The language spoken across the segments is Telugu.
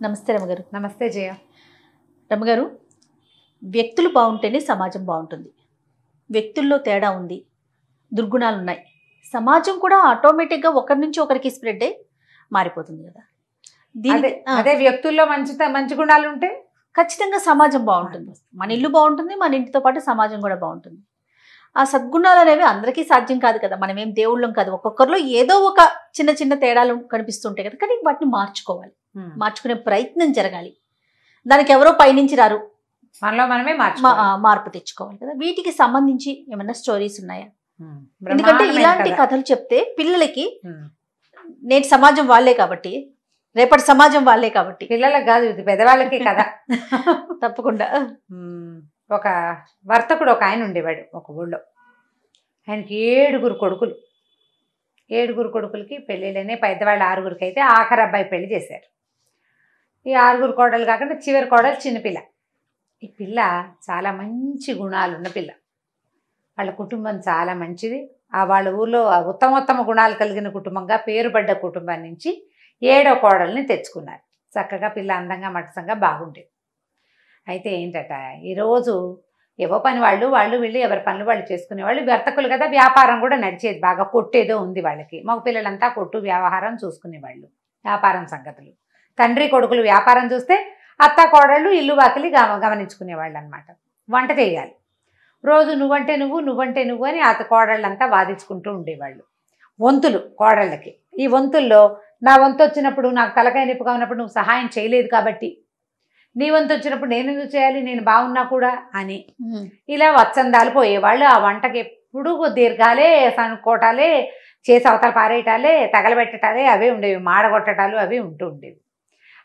నమస్తే రమగారు. నమస్తే జయ. రమగారు, వ్యక్తులు బాగుంటేనే సమాజం బాగుంటుంది. వ్యక్తుల్లో తేడా ఉంది, దుర్గుణాలు ఉన్నాయి, సమాజం కూడా ఆటోమేటిక్గా ఒకరి నుంచి ఒకరికి స్ప్రెడ్ అయ్యి మారిపోతుంది కదా. అదే వ్యక్తుల్లో మంచి గుణాలు ఉంటే ఖచ్చితంగా సమాజం బాగుంటుంది. మన ఇల్లు బాగుంటుంది, మన ఇంటితో పాటు సమాజం కూడా బాగుంటుంది. ఆ సద్గుణాలు అనేవి అందరికీ సాధ్యం కాదు కదా. మనం ఏం దేవుళ్ళం కాదు. ఒక్కొక్కరిలో ఏదో ఒక చిన్న చిన్న తేడాలు కనిపిస్తుంటాయి కదా. కానీ వాటిని మార్చుకోవాలి, మార్చుకునే ప్రయత్నం జరగాలి. దానికి ఎవరో పైనుంచి రారు, మనలో మనమే మార్పు తెచ్చుకోవాలి కదా. వీటికి సంబంధించి ఏమైనా స్టోరీస్ ఉన్నాయా? ఎందుకంటే ఇలాంటి కథలు చెప్తే పిల్లలకి నేటి సమాజం వాళ్ళే కాబట్టి, రేపటి సమాజం వాళ్ళే కాబట్టి, పిల్లలకు కాదు ఇది పెద్దవాళ్ళకి కదా. తప్పకుండా. ఒక వర్తకుడు ఒక ఆయన ఉండేవాడు ఒక ఊళ్ళో. ఆయనకి 7 కొడుకులు. 7 కొడుకులకి పెళ్ళిళ్ళనే, పెద్దవాళ్ళు 6 అయితే ఆఖరి అబ్బాయి పెళ్లి చేశారు. ఈ 6 కోడలు కాకుండా చివరి కోడలు చిన్నపిల్ల. ఈ పిల్ల చాలా మంచి గుణాలు ఉన్న పిల్ల. వాళ్ళ కుటుంబం చాలా మంచిది. వాళ్ళ ఊర్లో ఉత్తమోత్తమ గుణాలు కలిగిన కుటుంబంగా పేరుపడ్డ కుటుంబం నుంచి 7వ కోడల్ని తెచ్చుకున్నారు. చక్కగా పిల్ల అందంగా మటసంగా బాగుండేది. అయితే ఏంటట, ఈరోజు ఏవో పని వాళ్ళు వీళ్ళు ఎవరి పనులు వాళ్ళు చేసుకునేవాళ్ళు. వర్తకులు కదా, వ్యాపారం కూడా నడిచేది బాగా. కొట్టేదో ఉంది వాళ్ళకి. మగ పిల్లలంతా కొట్టు వ్యవహారం చూసుకునేవాళ్ళు, వ్యాపారం సంగతులు. తండ్రి కొడుకులు వ్యాపారం చూస్తే అత్త కోడళ్ళు ఇల్లు వాకిలి గమనించుకునేవాళ్ళు అనమాట. వంట చేయాలి రోజు. నువ్వంటే నువ్వు అని అత్త కోడళ్ళంతా వాదించుకుంటూ ఉండేవాళ్ళు. వంతులు కోడళ్ళకి. ఈ వంతుల్లో నా వంతు వచ్చినప్పుడు, నాకు తలకాయ నొప్పిగా ఉన్నప్పుడు నువ్వు సహాయం చేయలేదు కాబట్టి, నీ వంతు వచ్చినప్పుడు నేను ఎందుకు చేయాలి, నేను బాగున్నా కూడా అని ఇలా వత్సందాలు పోయేవాళ్ళు. ఆ వంటకి ఎప్పుడు దీర్ఘాలే, సనుకోటాలే, చేసి అవతల పారేయటాలే, తగలబెట్టటాలే అవే ఉండేవి. మాడగొట్టటాలు అవి ఉంటూ ఉండేవి.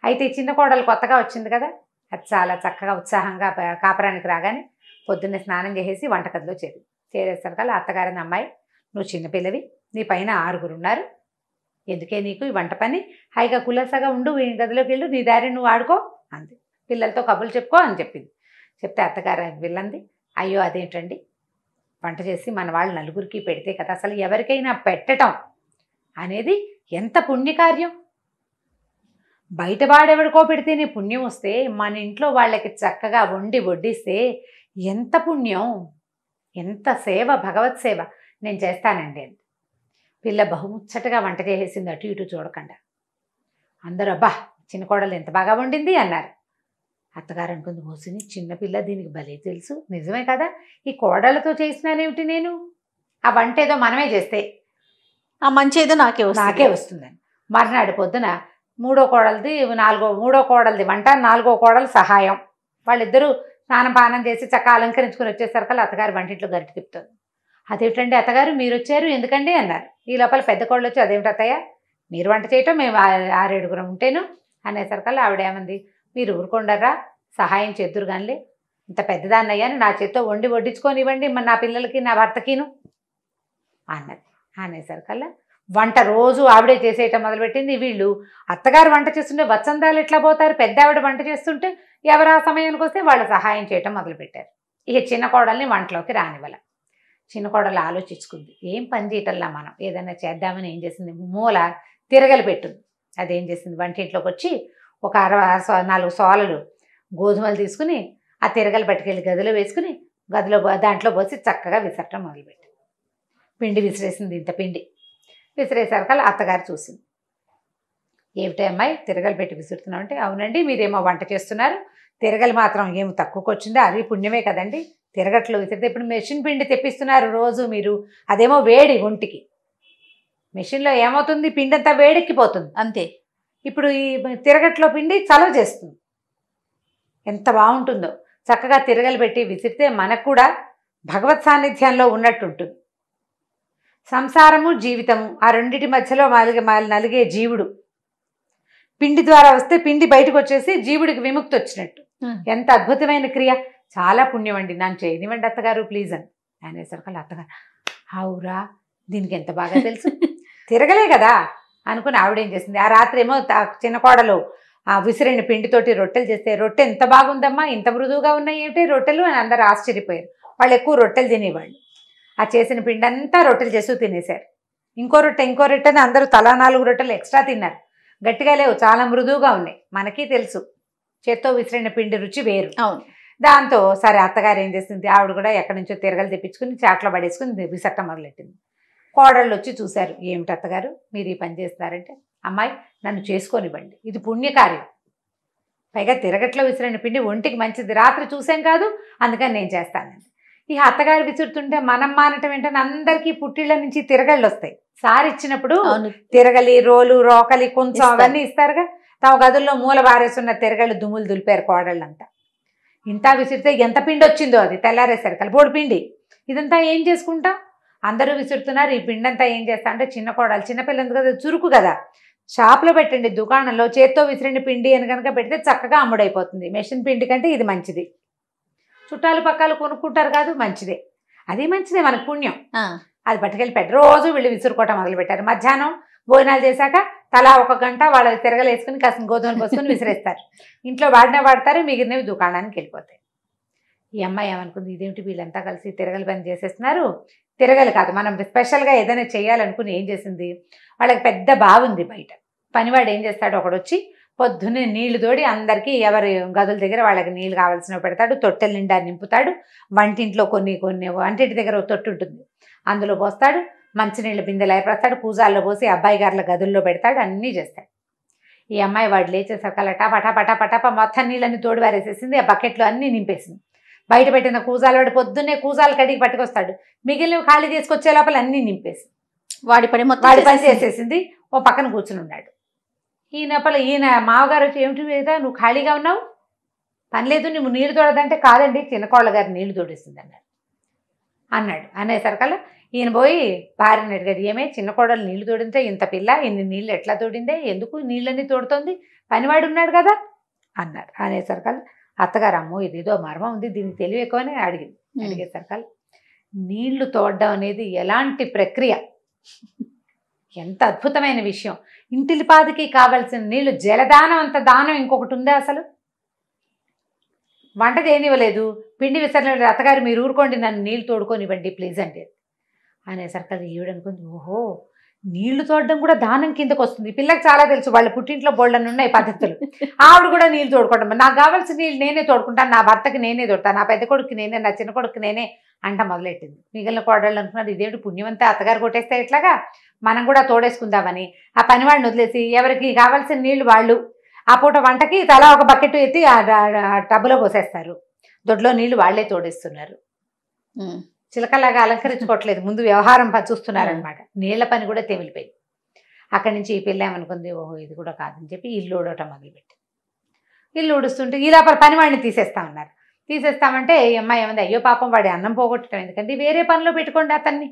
అయితే చిన్న కోడలు కొత్తగా వచ్చింది కదా, అది చాలా చక్కగా ఉత్సాహంగా కాపురానికి రాగానే పొద్దున్నే స్నానం చేసేసి వంటగదిలో చేరేసరికల్లా అత్తగారిని, అమ్మాయి నువ్వు చిన్నపిల్లవి, నీ పైన 6 ఉన్నారు, ఎందుకే నీకు ఈ వంట పని, హాయిగా కులాసాగా ఉండు, ఈ గదిలోకి వెళ్ళు, నీ దారి నువ్వు ఆడుకో అంది. పిల్లలతో కబుర్లు చెప్పుకో అని చెప్పింది. చెప్తే అత్తగారు వెళ్ళంది, అయ్యో అదేంటండి, వంట చేసి మన వాళ్ళు 4 పెడితే కదా, అసలు ఎవరికైనా పెట్టడం అనేది ఎంత పుణ్యకార్యం. బయట వాడెవడికో పెడితేనే పుణ్యం వస్తే, మన ఇంట్లో వాళ్ళకి చక్కగా వండి వడ్డిస్తే ఎంత పుణ్యం, ఎంత సేవ, భగవత్ సేవ. నేను చేస్తానండి అంది. పిల్ల బహుముచ్చటగా వంట చేసేసింది, అటు ఇటు చూడకుండా. అందరూ అబ్బా చిన్న కోడలు ఎంత బాగా వండింది అన్నారు. అత్తగారు అనుకుంది, మోసిని చిన్నపిల్ల, దీనికి భలే తెలుసు, నిజమే కదా, ఈ కోడలతో చేసినానేమిటి నేను, ఆ వంట ఏదో మనమే చేస్తే ఆ మంచి ఏదో నాకే వస్తుందని. మర్నాడు పొద్దున మూడో కోడలది వంట, 4వ కోడలు సహాయం. వాళ్ళిద్దరూ స్నానం పానం చేసి చక్కగా అలంకరించుకుని వచ్చేసరికి అత్తగారు వంటింట్లో గరిటె తిప్పుతుంది. అదేమిటండి అత్తగారు మీరు వచ్చారు, ఎందుకండి అన్నారు. ఈ లోపల పెద్ద కోడలు వచ్చి, అదేమిటి అత్తయ్య మీరు వంట చేయటం, మేము 6-7 ఉంటేను అనేసరికల్లా ఆవిడేమంది, మీరు ఊరుకొండరా, సహాయం చేద్దురు గానిలే, ఇంత పెద్దదాన్ని అయ్యాను, నా చేత్తో వండి వడ్డించుకొని ఇవ్వండి నా పిల్లలకి నా భర్తకిను అన్నది. అనేసరికల్లా వంట రోజు ఆవిడే చేసేయటం మొదలుపెట్టింది. వీళ్ళు అత్తగారు వంట చేస్తుంటే వత్సందాలు ఎట్లా పోతారు, పెద్ద ఆవిడ వంట చేస్తుంటే ఎవరు ఆ సమయానికి వస్తే వాళ్ళు సహాయం చేయటం మొదలుపెట్టారు. ఇక చిన్న కోడల్ని వంటలోకి రానివ్వాల. చిన్న కోడలు ఆలోచించుకుంది, ఏం పని చేయటల్లా మనం ఏదైనా చేద్దామని ఏం చేసింది, మూల తిరగలి పెట్టుంది. అదేం చేసింది, వంటింట్లోకి వచ్చి ఒక 4 సోలలు గోధుమలు తీసుకుని ఆ తిరగలు పట్టుకెళ్ళి గదిలో వేసుకుని దాంట్లో పోసి చక్కగా విసరటం మొదలుపెట్టింది. పిండి విసిరేసింది, ఇంత పిండి విసిరేసరికల్లా అత్తగారు చూసింది. ఏమిటి అమ్మాయి తిరగలు పెట్టి విసురుతున్నావు అంటే, అవునండి మీరేమో వంట చేస్తున్నారు, తిరగలు మాత్రం ఏమి తక్కువకి వచ్చిందో, అది పుణ్యమే కదండి, తిరగట్లు విసిరితే. ఇప్పుడు మెషిన్ పిండి తెప్పిస్తున్నారు రోజు మీరు, అదేమో వేడి ఒంటికి, మెషిన్లో ఏమవుతుంది, పిండి అంతా వేడెక్కిపోతుంది అంతే. ఇప్పుడు ఈ తిరగట్లో పిండి చలవ చేస్తుంది, ఎంత బాగుంటుందో. చక్కగా తిరగలు పెట్టి విసిరితే మనకు కూడా భగవత్ సాన్నిధ్యంలో ఉన్నట్టుంటుంది. సంసారము జీవితము ఆ రెండింటి మధ్యలో నలిగే జీవుడు పిండి ద్వారా వస్తే పిండి బయటకు వచ్చేసి జీవుడికి విముక్తి వచ్చినట్టు. ఎంత అద్భుతమైన క్రియ, చాలా పుణ్యం అండి, నన్ను చేయనివ్వండి అత్తగారు ప్లీజ్ అని అనేసరికి అత్తగారు, అవురా దీనికి ఎంత బాగా తెలుసు, తిరగలే కదా అనుకుని ఆవిడేం చేసింది, ఆ రాత్రి ఏమో చిన్న కోడలు ఆ విసిరిన పిండితోటి రొట్టెలు చేస్తే, రొట్టె ఎంత బాగుందమ్మా, ఇంత మృదువుగా ఉన్నాయి ఏమిటి రొట్టెలు అని అందరూ ఆశ్చర్యపోయారు. వాళ్ళు ఎక్కువ రొట్టెలు తినేవాళ్ళు. ఆ చేసిన పిండి అంతా రొట్టెలు చేస్తూ తినేశారు. ఇంకో రొట్టె అని అందరూ తలా 4 రొట్టెలు ఎక్స్ట్రా తిన్నారు. గట్టిగా లేవు, చాలా మృదువుగా ఉన్నాయి. మనకి తెలుసు చేత్తో విసిరిన పిండి రుచి వేరు. అవును. దాంతో సరే అత్తగారు ఏం చేసింది, ఆవిడ కూడా ఎక్కడి నుంచో తిరగలు తెప్పించుకుని చాట్లో పడేసుకుని విసట్ట మొదలెట్టింది. కోడళ్ళు వచ్చి చూశారు, ఏమిటి అత్తగారు మీరు ఈ పని చేస్తున్నారంటే, అమ్మాయి నన్ను చేసుకోనివ్వండి, ఇది పుణ్యకార్యం, పైగా తిరగట్లో విసిరిన పిండి ఒంటికి మంచిది, రాత్రి చూసాం కాదు అందుకని నేను చేస్తానండి. ఈ అత్తగారు విసురుతుంటే మనం మానటం ఏంటని అందరికీ పుట్టిళ్ళ నుంచి తిరగళ్ళు వస్తాయి. సారి ఇచ్చినప్పుడు తిరగలి, రోలు, రోకలి, కొంచెం అవన్నీ ఇస్తారుగా. తమ గదుల్లో మూల బారేసున్న తిరగళ్ళు దుమ్ములు దులిపారు కోడళ్ళంతా. ఇంత విసిరితే ఎంత పిండి వచ్చిందో అది తెల్లారేసరికి కలిపోడు పిండి. ఇదంతా ఏం చేసుకుంటాం, అందరూ విసురుతున్నారు, ఈ పిండి అంతా ఏం చేస్తా అంటే చిన్న కోడలు, చిన్నపిల్లలు కదా చురుకు కదా, షాప్లో పెట్టండి, దుకాణంలో చేత్తో విసిరిన పిండి అని కనుక పెడితే చక్కగా అమ్ముడైపోతుంది. మెషిన్ పిండి కంటే ఇది మంచిది, చుట్టాలు పక్కాలు కొనుక్కుంటారు కాదు, మంచిదే, అది మంచిదే, మనకు పుణ్యం. అది పట్టుకెళ్ళి పెట్టి రోజు వీళ్ళు విసురుకోవటం మొదలుపెట్టారు. మధ్యాహ్నం భోజనాలు చేశాక తలా 1 గంట వాళ్ళ తిరగలు వేసుకుని కాసిన గోధుమలు పోసుకొని విసిరేస్తారు. ఇంట్లో వాడతారు, మిగిలినవి దుకాణానికి వెళ్ళిపోతాయి. ఈ అమ్మాయి ఏమనుకుంది, ఇదేమిటి వీళ్ళంతా కలిసి తిరగలి పని చేసేస్తున్నారు. తిరగలి కాదు, మనం స్పెషల్గా ఏదైనా చేయాలనుకుని ఏం చేసింది, వాళ్ళకి పెద్ద బావుంది బయట. పనివాడు ఏం చేస్తాడు, ఒకడు వచ్చి పొద్దున్నే నీళ్లు తోడి అందరికీ ఎవరి గదుల దగ్గర వాళ్ళకి నీళ్ళు కావాల్సినవి పెడతాడు, తొట్టెల నిండా నింపుతాడు. వంటింట్లో కొన్ని వంటింటి దగ్గర తొట్టు ఉంటుంది, అందులో పోస్తాడు. మంచినీళ్ళ బిందెలు ఏర్పడతాడు, పూజాల్లో పోసి అబ్బాయి గారుల గదుల్లో పెడతాడు, అన్నీ చేస్తాడు. ఈ అమ్మాయి వాడు లేచేసరికల్లా టపా మొత్తం నీళ్ళని తోడు వారేసేసింది, ఆ బకెట్లో అన్నీ నింపేసింది. బయట పెట్టిన కూజాలు వాడు పొద్దున్నే కూజాలు కడిగి పట్టుకొస్తాడు, మిగిలినవి ఖాళీ తీసుకొచ్చే లోపల అన్నీ నింపేసి వాడి పని చేసేసింది. ఓ పక్కన కూర్చుని ఉన్నాడు. ఈయన మామగారు వచ్చి, ఏమిటి మీద నువ్వు ఖాళీగా ఉన్నావు, పని లేదు, నువ్వు నీళ్లు తోడదంటే, కాదండి చిన్నకోళ్ళ గారు నీళ్లు తోడిస్తుంది అన్నాడు. అనేసరికల్లా ఈయన పోయి భార్యని అడిగాడు, ఏమే చిన్న కోడలు నీళ్లు తోడింటే ఇంత పిల్ల ఇన్ని నీళ్ళు ఎట్లా తోడిందే, ఎందుకు నీళ్ళన్నీ తోడుతోంది, పనివాడు ఉన్నాడు కదా అన్నారు. అనేసరికల్లా అత్తగారు, అమ్మో ఇదేదో మర్మం ఉంది, దీనికి తెలివి ఎక్కువనే అడిగేసరికల్లా నీళ్లు తోడడం అనేది ఎలాంటి ప్రక్రియ, ఎంత అద్భుతమైన విషయం. ఇంటిలిపాదికి కావాల్సిన నీళ్లు, జలదానం అంత దానం ఇంకొకటి ఉందా అసలు? వంట చేయనివ్వలేదు, పిండి విసరలేదు, అత్తగారు మీరు ఊరుకోండి, నన్ను నీళ్ళు తోడుకొనివ్వండి ప్లీజ్ అంటే. అనేసరికి ఈవిడనుకుంది, ఓహో నీళ్లు తోడడం కూడా దానం కిందకు వస్తుంది. పిల్లకి చాలా తెలుసు, వాళ్ళ పుట్టింట్లో బోళ్ళని ఉన్నాయి పద్ధతులు. ఆవిడ కూడా నీళ్ళు తోడుకోవడం, నాకు కావాల్సిన నీళ్ళు నేనే తోడుకుంటాను, నా భర్తకి నేనే తోడతాను, నా పెద్ద కొడుకు నేనే, నా చిన్న కొడుకు నేనే అంట మొదలెట్టింది. మిగిలిన కోడళ్ళు అనుకున్నారు, ఇదేమిటి పుణ్యమంతా అత్తగారు కొట్టేస్తే ఎట్లాగా, మనం కూడా తోడేసుకుందామని ఆ పనివాడిని వదిలేసి ఎవరికి కావాల్సిన నీళ్లు వాళ్ళు ఆ పూట వంటకి తలా ఒక బకెట్ ఎత్తి ఆ టబ్బులో పోసేస్తారు, దొడ్లో నీళ్లు వాళ్లే తోడేస్తున్నారు. చిలకలాగా అలంకరించుకోవట్లేదు, ముందు వ్యవహారం చూస్తున్నారనమాట. నీళ్ల పని కూడా తెమిలిపోయింది. అక్కడి నుంచి ఈ పిల్ల ఏమనుకుంది, ఓహో ఇది కూడా కాదని చెప్పి ఇల్లు ఊడటం మొదలుపెట్టి, ఇల్లు ఊడుస్తుంటే ఈ లోపల పనివాడిని తీసేస్తామన్నారు. తీసేస్తామంటే ఈ అమ్మాయి ఏమంది, అయ్యో పాపం వాడి అన్నం పోగొట్టడం ఎందుకంటే వేరే పనిలో పెట్టుకోండి అతన్ని,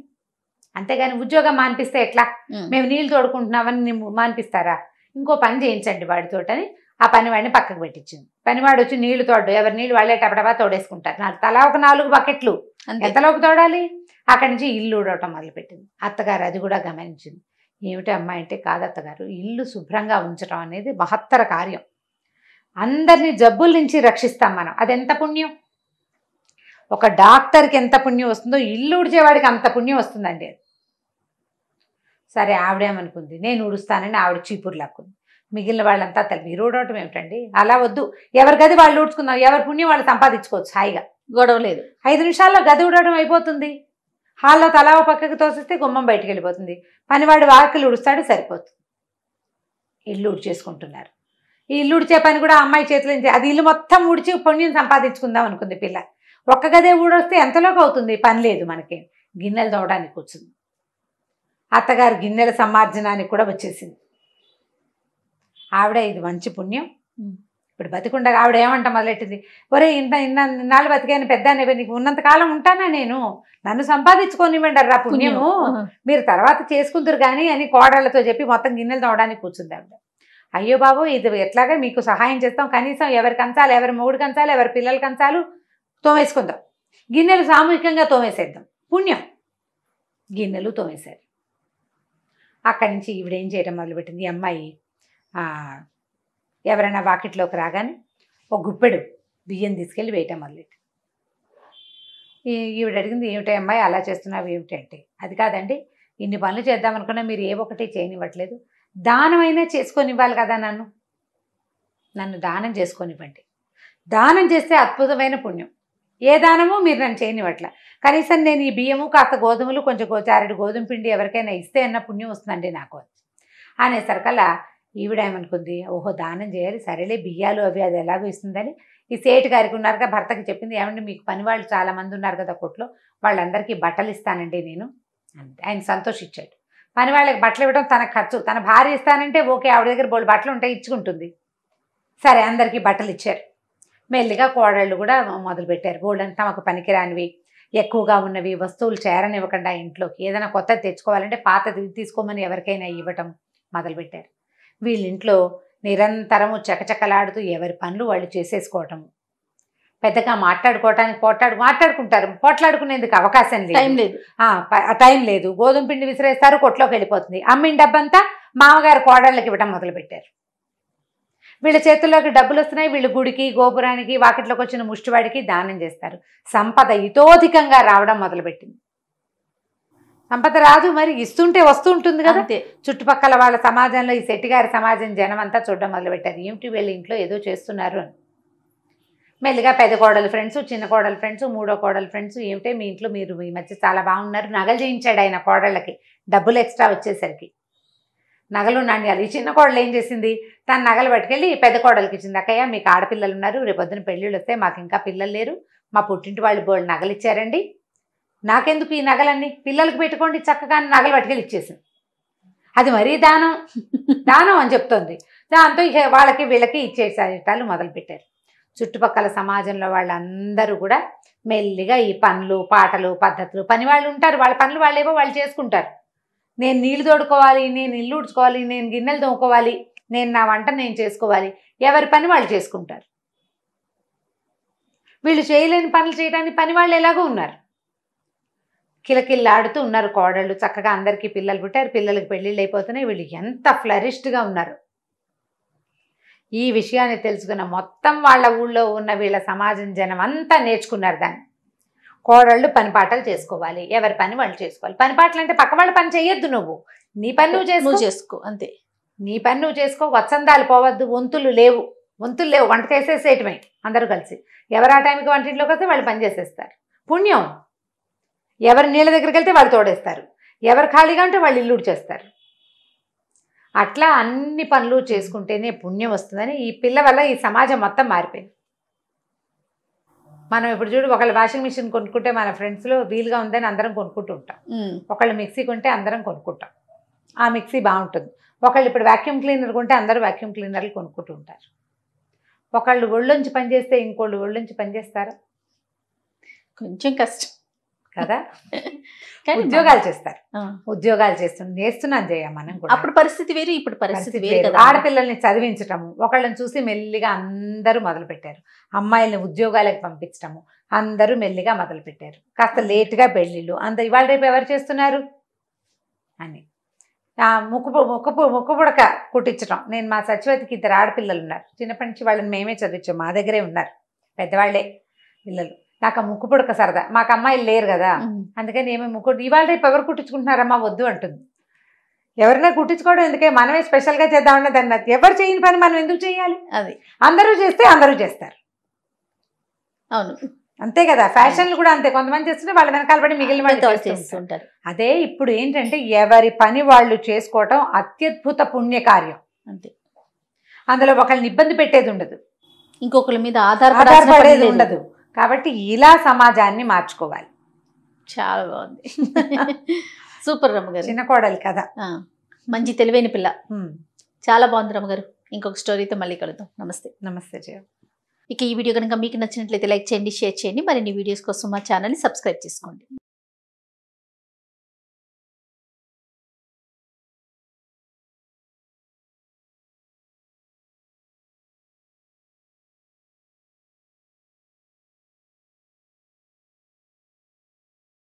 అంతేగాని ఉద్యోగం మానిపిస్తే ఎట్లా, మేము నీళ్ళు తోడుకుంటున్నామని మానిపిస్తారా, ఇంకో పని చేయించండి వాడితోటని ఆ పనివాడిని పక్కకు పెట్టించింది. పనివాడు వచ్చి నీళ్లు తోడు, ఎవరి నీళ్ళు వాళ్ళే టపటపా తోడేసుకుంటారు, తలా ఒక 4 బకెట్లు, ఎంతలోకి తోడాలి. అక్కడి నుంచి ఇల్లు ఊడవటం మొదలుపెట్టింది. అత్తగారు అది కూడా గమనించింది. ఏమిటి అమ్మాయి అంటే, కాదు అత్తగారు, ఇల్లు శుభ్రంగా ఉంచడం అనేది మహత్తర కార్యం, అందరినీ జబ్బుల నుంచి రక్షిస్తాం మనం, అదెంత పుణ్యం. ఒక డాక్టర్కి ఎంత పుణ్యం వస్తుందో ఇల్లు ఊడ్చేవాడికి అంత పుణ్యం వస్తుందండి. సరే ఆవిడేమనుకుంది, నేను ఊడుస్తానని ఆవిడ చీపురు లాక్కుంది. మిగిలిన వాళ్ళంతా మీరు ఊడవటం ఏమిటండి, అలా వద్దు, ఎవరి గది వాళ్ళు ఊడ్చుకుందాం, ఎవరి పుణ్యం వాళ్ళు సంపాదించుకోవచ్చు, హాయిగా గొడవ లేదు, 5 నిమిషాల్లో గది ఊడవడం అయిపోతుంది. హాల్లో తలా పక్కకి తోసిస్తే గుమ్మం బయటికి వెళ్ళిపోతుంది, పనివాడు వాకిలు ఊడుస్తాడు, సరిపోతుంది. ఇల్లు ఊడ్చేసుకుంటున్నారు. ఈ ఇల్లు ఊడ్చే పని కూడా అమ్మాయి చేతిలో, అది ఇల్లు మొత్తం ఊడ్చి పుణ్యం సంపాదించుకుందాం అనుకుంది పిల్ల. ఒక్క గదే ఊడొస్తే ఎంతలోకి అవుతుంది, పని లేదు మనకి, గిన్నెలు తోవడానికి కూర్చుంది. అత్తగారు గిన్నెల సమార్జనానికి కూడా వచ్చేసింది. ఆవిడ ఇది మంచి పుణ్యం, ఇప్పుడు బతికుండగా ఆవిడ ఏమంట మొదలెట్టింది, ఒరే ఇన్నాళ్ళు బతికాను పెద్ద, నీకు ఉన్నంతకాలం ఉంటానా నేను, నన్ను సంపాదించుకోనివ్వండి అర్రా పుణ్యము, మీరు తర్వాత చేసుకుందరు కానీ అని కోడళ్లతో చెప్పి మొత్తం గిన్నెలు తోవడానికి కూర్చుంది ఆవిడ. అయ్యో బాబు ఇది ఎట్లాగా మీకు సహాయం చేస్తాం, కనీసం ఎవరి కంచాలు, ఎవరి మొగుడు కంచాలు, ఎవరి పిల్లల కంచాలు తోమేసుకుందాం, గిన్నెలు సామూహికంగా తోమేసేద్దాం, పుణ్యం. గిన్నెలు తోమేశారు. అక్కడి నుంచి ఈవిడేం చేయడం మొదలుపెట్టింది, ఈ అమ్మాయి ఎవరైనా వాకిట్లోకి రాగానే ఒక గుప్పెడు బియ్యం తీసుకెళ్ళి వేయటం మొదలెట్టి. ఈవిడ అడిగింది, ఏమిటి అమ్మాయి అలా చేస్తున్నావు ఏమిటి అంటే, అది కాదండి ఇన్ని పనులు చేద్దామనుకున్నా మీరు ఏ ఒకటి చేయనివ్వట్లేదు, దానమైనా చేసుకొనివ్వాలి కదా, నన్ను దానం చేసుకొనివ్వండి. దానం చేస్తే అద్భుతమైన పుణ్యం. ఏ దానమో మీరు నన్ను చేయనివ్వట్ల, కనీసం నేను ఈ బియ్యము కాస్త గోధుమలు కొంచెం చారెడు గోధుమ పిండి ఎవరికైనా ఇస్తే అన్న పుణ్యం వస్తుందండి నాకు అనేసరికల్లా ఈవిడ ఏమనుకుంది, ఓహో దానం చేయాలి, సరేలే బియ్యాలు అవి అది ఎలాగో ఇస్తుందని ఈ సేటు గారికి ఉన్నారుగా భర్తకి చెప్పింది, ఏమంటే మీకు పని వాళ్ళు చాలామంది ఉన్నారు కదా కొట్లో, వాళ్ళందరికీ బట్టలు ఇస్తానండి నేను అంతే. ఆయన సంతోషించాడు. పని వాళ్ళకి బట్టలు ఇవ్వడం తన ఖర్చు, తన భార్య ఇస్తానంటే ఓకే, ఆవిడ దగ్గర బోళ్ళు బట్టలు ఉంటాయి ఇచ్చుకుంటుంది. సరే అందరికీ బట్టలు ఇచ్చారు. మెల్లిగా కోడళ్ళు కూడా మొదలుపెట్టారు. బోళ్ళంతా తమకు పనికిరానివి ఎక్కువగా ఉన్నవి వస్తువులు చేరనివ్వకుండా ఇంట్లోకి ఏదైనా కొత్తది తెచ్చుకోవాలంటే పాతది తీసుకోమని ఎవరికైనా ఇవ్వటం మొదలుపెట్టారు. వీళ్ళింట్లో నిరంతరము చకచకలాడుతూ ఎవరి పనులు వాళ్ళు చేసేసుకోవటము, పెద్దగా మాట్లాడుకోవటానికి మాట్లాడుకుంటారు, పోట్లాడుకునేందుకు అవకాశం లేదు, టైం లేదు. గోధుమ పిండి విసిరేస్తారు, కొట్లోకి వెళ్ళిపోతుంది. అమ్మిన డబ్బంతా మామగారు కోడళ్ళకి ఇవ్వటం మొదలుపెట్టారు. వీళ్ళ చేతుల్లోకి డబ్బులు వస్తున్నాయి, వీళ్ళు గుడికి గోపురానికి వాకిట్లోకి వచ్చిన ముష్టివాడికి దానం చేస్తారు. సంపద ఇతోధికంగా రావడం మొదలుపెట్టింది. సంపద రాదు మరి, ఇస్తుంటే వస్తూ ఉంటుంది కదా. చుట్టుపక్కల వాళ్ళ సమాజంలో ఈ శెట్టిగారి సమాజం జనం అంతా చూడడం మొదలుపెట్టారు, ఏమిటి వీళ్ళ ఇంట్లో ఏదో చేస్తున్నారు అని. మెల్లిగా పెద్ద కోడలు ఫ్రెండ్స్, చిన్న కోడలు ఫ్రెండ్స్, మూడో కోడలు ఫ్రెండ్స్, ఏమిటే మీ ఇంట్లో మీరు ఈ మధ్య చాలా బాగున్నారు, నగలు చేయించాడు ఆయన కోడళ్ళకి, డబ్బులు ఎక్స్ట్రా వచ్చేసరికి నగలు నాణ్యాలు. ఈ చిన్న కోడలు ఏం చేసింది, తన నగలు పట్టుకెళ్ళి పెద్ద కోడలికి ఇచ్చింది. అక్కయ్య మీకు ఆడపిల్లలు ఉన్నారు, రేపొద్దున పెళ్ళిళ్ళు వస్తే మాకు ఇంకా పిల్లలు లేరు, మా పుట్టింటి వాళ్ళు బోళ్ళు నగలు ఇచ్చారండి, నాకెందుకు ఈ నగలన్నీ, పిల్లలకి పెట్టుకోండి చక్కగా నగలు పట్టుకెళ్ళి ఇచ్చేసింది. అది మరీ దానం అని చెప్తోంది. దాంతో ఇక వాళ్ళకి వీళ్ళకి ఇచ్చేసాటాలు మొదలుపెట్టారు. చుట్టుపక్కల సమాజంలో వాళ్ళందరూ కూడా మెల్లిగా ఈ పనులు పాటలు పద్ధతులు, పని వాళ్ళు ఉంటారు, వాళ్ళ పనులు వాళ్ళేవో వాళ్ళు చేసుకుంటారు. నేను నీళ్లు తోడుకోవాలి, నేను ఇల్లు ఉడుచుకోవాలి, నేను గిన్నెలు తోముకోవాలి, నేను నా వంట నేను చేసుకోవాలి, ఎవరి పని వాళ్ళు చేసుకుంటారు. వీళ్ళు చేయలేని పనులు చేయడానికి పని వాళ్ళు ఎలాగో ఉన్నారు. కిలకిల్లాడుతూ ఉన్నారు కోడళ్ళు, చక్కగా అందరికీ పిల్లలు పుట్టారు, పిల్లలకి పెళ్ళిళ్ళు అయిపోతున్నాయి. వీళ్ళు ఎంత ఫ్లరిష్డ్గా ఉన్నారు. ఈ విషయాన్ని తెలుసుకున్న మొత్తం వాళ్ళ ఊళ్ళో ఉన్న వీళ్ళ సమాజం జనం అంతా నేర్చుకున్నారు దాన్ని. కోడళ్ళు పని పాటలు చేసుకోవాలి, ఎవరి పని వాళ్ళు చేసుకోవాలి. పని పాటలు అంటే పక్క వాళ్ళ పని చేయొద్దు, నువ్వు నీ పని నువ్వు చేసుకో అంతే. నీ పని నువ్వు చేసుకో, వత్సందాలు పోవద్దు, వంతులు లేవు, వంట చేసేసేయటమే అందరూ కలిసి. ఎవరు ఆ టైంకి వంటింట్లోకి వస్తే వాళ్ళు పని చేసేస్తారు, పుణ్యం. ఎవరు నీళ్ళ దగ్గరికి వెళ్తే వాళ్ళు తోడేస్తారు, ఎవరు ఖాళీగా ఉంటే వాళ్ళు ఇల్లు చేస్తారు. అట్లా అన్ని పనులు చేసుకుంటేనే పుణ్యం వస్తుందని ఈ పిల్ల వల్ల ఈ సమాజం మొత్తం మారిపోయింది. మనం ఇప్పుడు చూడు, ఒకళ్ళు వాషింగ్ మిషన్ కొనుక్కుంటే మన ఫ్రెండ్స్లో వీలుగా ఉందని అందరం కొనుక్కుంటూ ఉంటాం, ఒకళ్ళు మిక్సీ కొంటే అందరం కొనుక్కుంటాం, ఆ మిక్సీ బాగుంటుంది. ఒకళ్ళు ఇప్పుడు వ్యాక్యూమ్ క్లీనర్ కొంటే అందరూ వ్యాక్యూమ్ క్లీనర్లు కొనుక్కుంటూ ఉంటారు. ఒకళ్ళు ఒళ్ళొంచి పనిచేస్తే ఇంకోళ్ళు ఒళ్ళొంచి పనిచేస్తారా? కొంచెం కష్టం కదా. ఉద్యోగాలు చేస్తారు, ఉద్యోగాలు చేస్తున్నాం జయ మనం కూడా. అప్పుడు పరిస్థితి వేరు, ఇప్పుడు పరిస్థితి వేరు. ఆడపిల్లల్ని చదివించటము, ఒకళ్ళని చూసి మెల్లిగా అందరూ మొదలుపెట్టారు. అమ్మాయిల్ని ఉద్యోగాలకు పంపించటము అందరూ మెల్లిగా మొదలుపెట్టారు. కాస్త లేటుగా పెళ్ళిళ్ళు ఇవాళ రేపు ఎవరు చేస్తున్నారు అని ముక్కు పుడక కుట్టించడం. నేను మా సచివతికి 2 ఆడపిల్లలు ఉన్నారు, చిన్నప్పటి నుంచి వాళ్ళని మేమే చదివించాం, మా దగ్గరే ఉన్నారు, పెద్దవాళ్లే పిల్లలు. నాకు ఆ ముక్కు పుడక సరదా, మాకు అమ్మాయిలు లేరు కదా, అందుకని ఏమో ఇవాళ రేపు ఎవరు కుట్టించుకుంటున్నారమ్మా వద్దు అంటుంది. ఎవరైనా కుట్టించుకోవడం ఎందుకే, మనమే స్పెషల్గా చేద్దామన్నా దాన్ని, ఎవరు చేయని పని మనం ఎందుకు చేయాలి? అది అందరూ చేస్తే అందరూ చేస్తారు. అవును అంతే కదా, ఫ్యాషన్లు కూడా అంతే, కొంతమంది చేస్తుంటే వాళ్ళ వెనకాల పడి మిగిలిన వాళ్ళు చేస్తుంటారు. అదే ఇప్పుడు ఏంటంటే ఎవరి పని వాళ్ళు చేసుకోవటం అత్యద్భుత పుణ్యకార్యం అంతే. అందులో ఒకళ్ళని ఇబ్బంది పెట్టేది ఉండదు, ఇంకొకరి మీద ఆధారపడేది ఉండదు. కాబట్టి ఇలా సమాజాన్ని మార్చుకోవాలి. చాలా బాగుంది, సూపర్ రమ్మగారు. చిన్న కోడలి కదా, మంచి తెలివైన పిల్ల, చాలా బాగుంది రమ్మగారు. ఇంకొక స్టోరీతో మళ్ళీ కలుద్దాం. నమస్తే. నమస్తే జయ. ఇక ఈ వీడియో కనుక మీకు నచ్చినట్లయితే లైక్ చేయండి, షేర్ చేయండి. మరిన్ని వీడియోస్ కోసం మా ఛానల్ని సబ్స్క్రైబ్ చేసుకోండి.